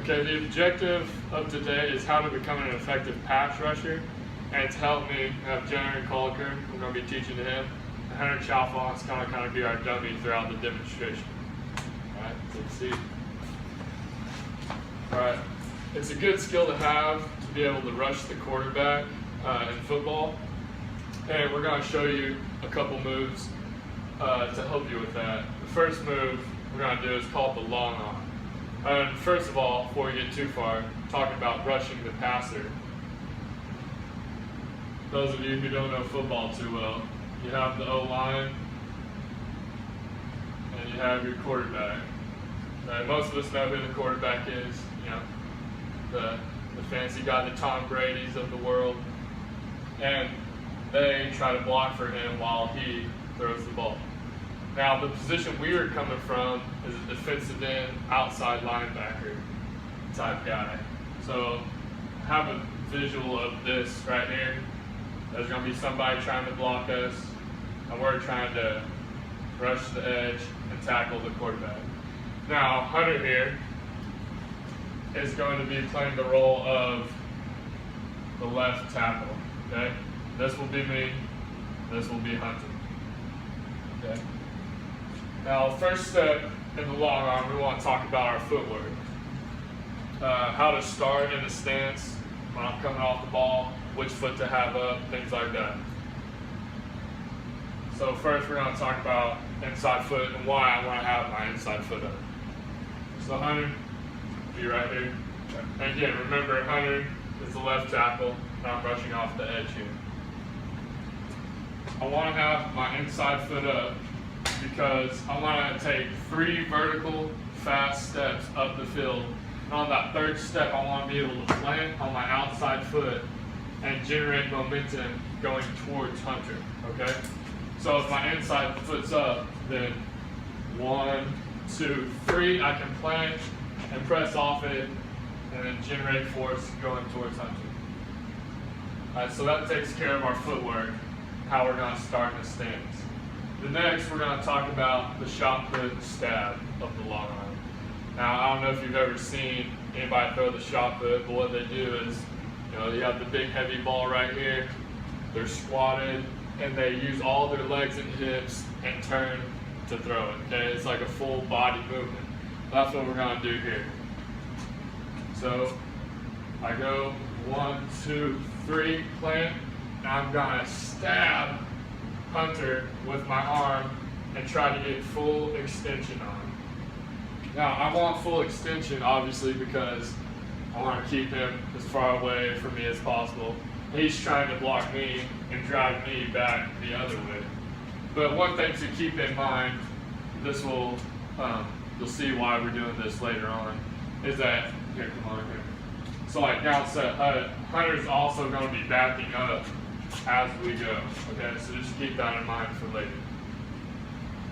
Okay, the objective of today is how to become an effective pass rusher. And to help me, I have Jeremy Colliker. We're going to be teaching to him. And Hunter Chalfont is going to kind of be our dummy throughout the demonstration. All right, take a seat. All right, it's a good skill to have to be able to rush the quarterback in football. And we're going to show you a couple moves to help you with that. The first move we're going to do is called the long arm. And first of all, before we get too far, talking about rushing the passer. Those of you who don't know football too well, you have the O-line and you have your quarterback. Most of us know who the quarterback is, you know, the fancy guy, the Tom Brady's of the world. And they try to block for him while he throws the ball. Now, the position we are coming from is a defensive end, outside linebacker type guy. So, have a visual of this right here. There's going to be somebody trying to block us, and we're trying to rush the edge and tackle the quarterback. Now, Hunter here is going to be playing the role of the left tackle. Okay, this will be me. This will be Hunter. Okay. Now, first step in the long arm, we want to talk about our footwork. How to start in the stance when I'm coming off the ball, which foot to have up, things like that. So first we're going to talk about inside foot and why I want to have my inside foot up. So Hunter, be right here. And again, remember Hunter is the left tackle, and I'm rushing off the edge here. I want to have my inside foot up because I want to take 3 vertical fast steps up the field. And on that third step, I want to be able to plant on my outside foot and generate momentum going towards Hunter, okay? So if my inside foot's up, then 1, 2, 3, I can plant and press off it and then generate force going towards Hunter. All right, so that takes care of our footwork, how we're going to start in the stance. The next, we're going to talk about the shot put and stab of the long arm. Now, I don't know if you've ever seen anybody throw the shot put, but what they do is, you know, you have the big heavy ball right here, they're squatted, and they use all their legs and hips and turn to throw it, okay? It's like a full body movement. That's what we're gonna do here. So, I go 1, 2, 3, plant, and I'm gonna stab Hunter with my arm and try to get full extension on him. Now, I want full extension, obviously, because I want to keep him as far away from me as possible. He's trying to block me and drive me back the other way. But one thing to keep in mind, this will, you'll see why we're doing this later on, is that, here, come on here. So like now set, Hunter's also going to be backing up as we go, okay? So just keep that in mind for later.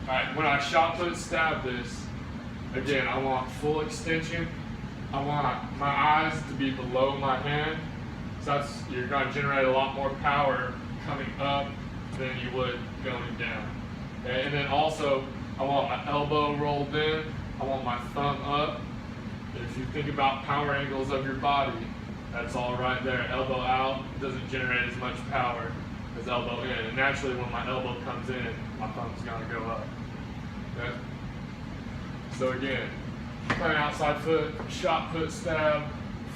All right, when I shot put stab this, again, I want full extension. I want my eyes to be below my hand. So you're going to generate a lot more power coming up than you would going down. Okay? And then also, I want my elbow rolled in. I want my thumb up. If you think about power angles of your body, that's all right there. Elbow out doesn't generate as much power as elbow in. And naturally, when my elbow comes in, my thumb's going to go up. Okay? So again, playing outside foot, shot put stab,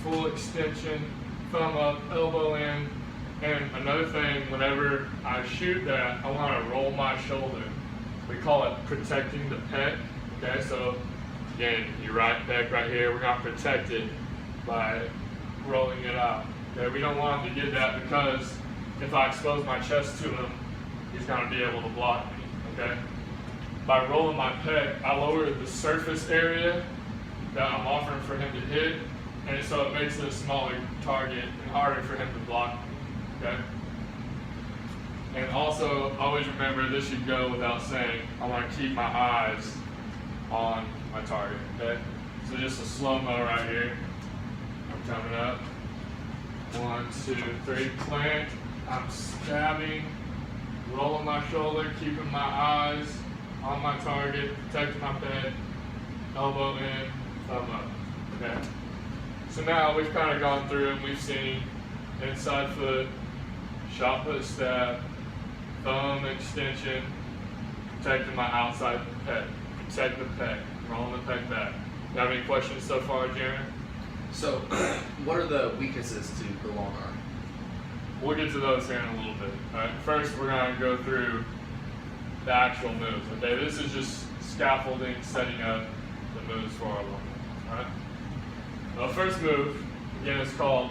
full extension, thumb up, elbow in. And another thing, whenever I shoot that, I want to roll my shoulder. We call it protecting the pec. Okay, so again, your right pec right here, we're going to protect it by rolling it out. Okay, we don't want him to get that because if I expose my chest to him, he's going to be able to block me. Okay. By rolling my pec, I lower the surface area that I'm offering for him to hit, and so it makes it a smaller target and harder for him to block me, okay? And also, always remember, this should go without saying, I want to keep my eyes on my target, okay? So just a slow-mo right here. I'm coming up. 1, 2, 3, plant. I'm stabbing, rolling my shoulder, keeping my eyes on my target, protecting my pec, elbow in, thumb up, okay? So now we've kind of gone through and we've seen inside foot, shot put stab, thumb extension, protecting my outside pec, protect the pec, rolling the pec back. You have any questions so far, Jaron? So, what are the weaknesses to the long arm? We'll get to those here in a little bit. All right. First, we're going to go through the actual moves. Okay, this is just scaffolding, setting up the moves for our long arm. All right. The first move, again, is called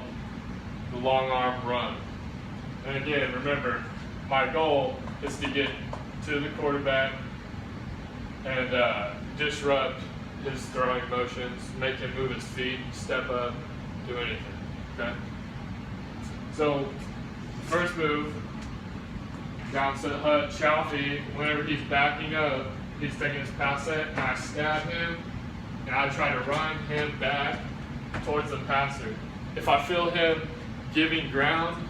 the long arm run. And again, remember, my goal is to get to the quarterback and disrupt his throwing motions, make him move his feet, step up, do anything. Okay. So, first move, down to the hut, chow feed. Whenever he's backing up, he's taking his pass set, and I stab him, and I try to run him back towards the passer. If I feel him giving ground,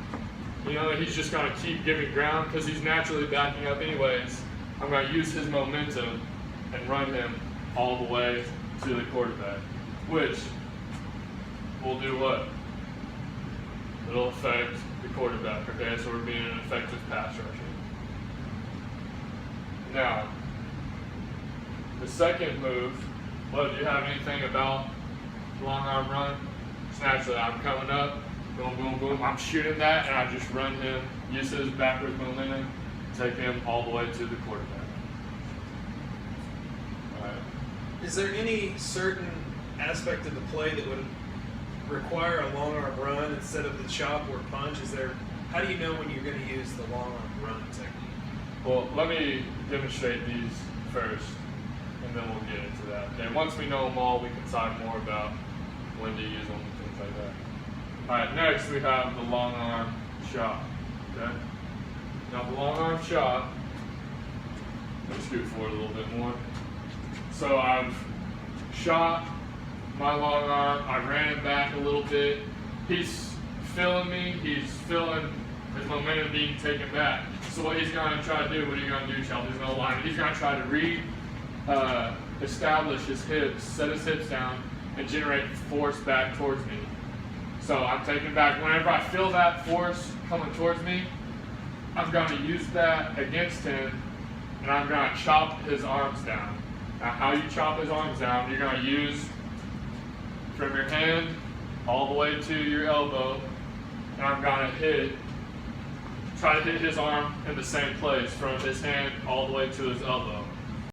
he's just going to keep giving ground because he's naturally backing up anyways. I'm going to use his momentum and run him all the way to the quarterback, which will do what? It'll affect the quarterback, okay? So we're being an effective pass rusher. Now, the second move, do you have anything about long arm run? It's naturally, I'm coming up, boom, boom, boom, I'm shooting that, and I just run him, use his backwards momentum, take him all the way to the quarterback. All right. Is there any certain aspect of the play that would require a long arm run instead of the chop or punch? How do you know when you're going to use the long arm run technique? Well, let me demonstrate these first, and then we'll get into that. Okay, once we know them all, we can talk more about when to use them and things like that. All right, next we have the long arm shot. Okay. Now the long arm shot. Let me scoot forward a little bit more. So I've shot my long arm. I ran him back a little bit. He's feeling me. He's feeling his momentum being taken back. So what he's going to try to do, what are you going to do, Shelby? He's going to line. He's going to try to establish his hips, set his hips down, and generate force back towards me. So I'm taking back. Whenever I feel that force coming towards me, I'm going to use that against him, and I'm going to chop his arms down. Now, how you chop his arms down, you're going to use from your hand all the way to your elbow, and I'm going to try to hit his arm in the same place from his hand all the way to his elbow.